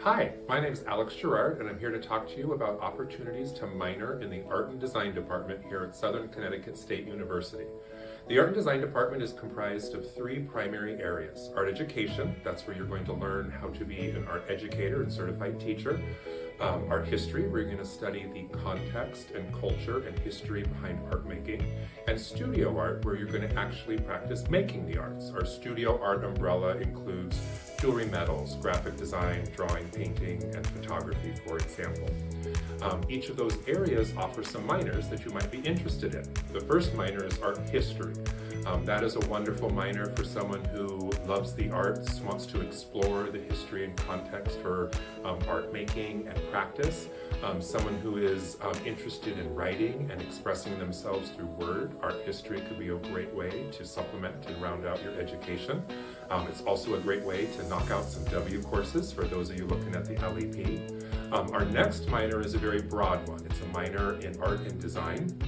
Hi, my name is Alex Gerard, and I'm here to talk to you about opportunities to minor in the Art and Design Department here at Southern Connecticut State University. The Art and Design Department is comprised of three primary areas. Art education, that's where you're going to learn how to be an art educator and certified teacher. Art history, where you're going to study the context and culture and history behind art making. And studio art, where you're going to actually practice making the arts. Our studio art umbrella includes jewelry metals, graphic design, drawing, painting, and photography, for example. Each of those areas offers some minors that you might be interested in. The first minor is art history. That is a wonderful minor for someone who loves the arts, wants to explore the history and context for art making and practice. Someone who is interested in writing and expressing themselves through word. Art history could be a great way to supplement and round out your education. It's also a great way to knock out some W courses for those of you looking at the LEP. Our next minor is a very broad one. It's a minor in art and design.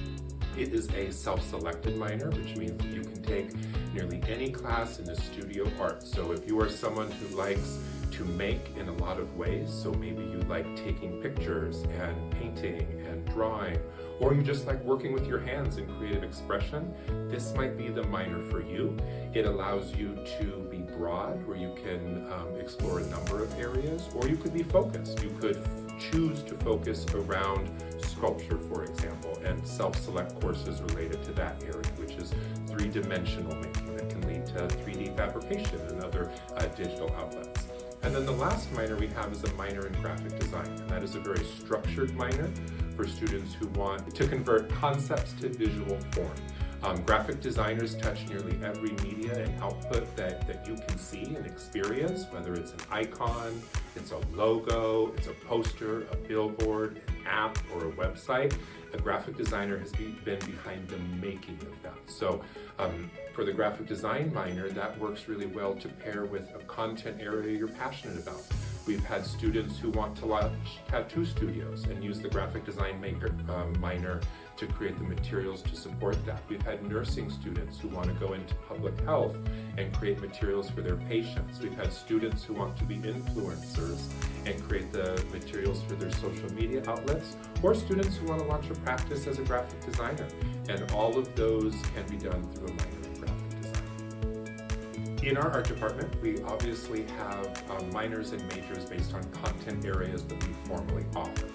It is a self-selected minor, which means that you can take nearly any class in the studio art. So if you are someone who likes to make in a lot of ways, so maybe you like taking pictures and painting and drawing, or you just like working with your hands in creative expression, this might be the minor for you. It allows you to be broad, where you can explore a number of areas, or you could be focused. You could choose to focus around sculpture, for example, and self-select courses related to that area, which is three-dimensional making that can lead to 3D fabrication and other digital outlets. And then the last minor we have is a minor in graphic design, and that is a very structured minor for students who want to convert concepts to visual form. Graphic designers touch nearly every media and output that you can see and experience, whether it's an icon, it's a logo, it's a poster, a billboard, an app, or a website. A graphic designer has been behind the making of that. So for the graphic design minor, that works really well to pair with a content area you're passionate about. We've had students who want to launch tattoo studios and use the graphic design minor to create the materials to support that. We've had nursing students who want to go into public health and create materials for their patients. We've had students who want to be influencers and create the materials for their social media outlets, or students who want to launch a practice as a graphic designer. And all of those can be done through a minor in graphic design. In our art department, we obviously have minors and majors based on content areas that we formally offer.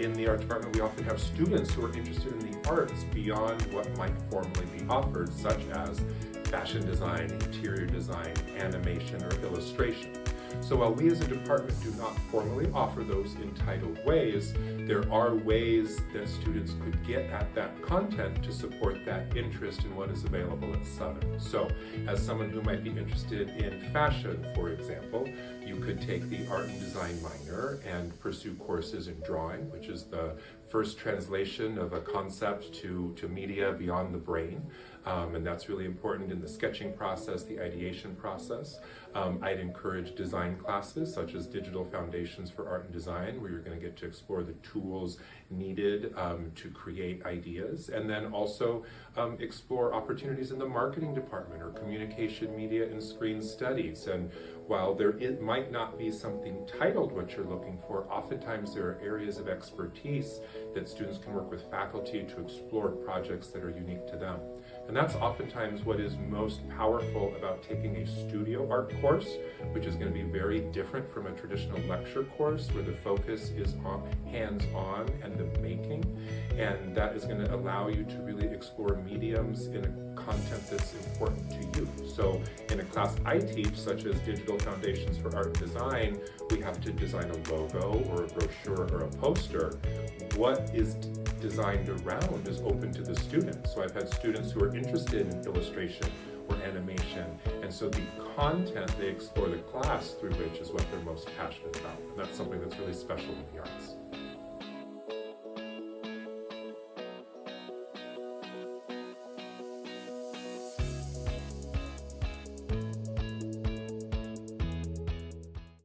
In the art department, we often have students who are interested in the arts beyond what might formally be offered, such as fashion design, interior design, animation, or illustration. So while we as a department do not formally offer those entitled ways, there are ways that students could get at that content to support that interest in what is available at Southern. So as someone who might be interested in fashion, for example, you could take the art and design minor and pursue courses in drawing, which is the first translation of a concept to media beyond the brain. And that's really important in the sketching process, the ideation process. I'd encourage design classes such as Digital Foundations for Art and Design, where you're going to get to explore the tools needed to create ideas, and then also explore opportunities in the marketing department or communication, media, and screen studies. And while it might not be something titled what you're looking for, oftentimes there are areas of expertise that students can work with faculty to explore projects that are unique to them. And that's oftentimes what is most powerful about taking a studio art course, which is going to be very different from a traditional lecture course where the focus is on hands-on and the making. And that is going to allow you to really explore mediums in a content that's important to you. So in a class I teach, such as Digital Foundations for Art and Design, we have to design a logo or a brochure or a poster. What is designed around is open to the students. So I've had students who are interested in illustration or animation, and so the content they explore the class through which is what they're most passionate about. And that's something that's really special in the arts.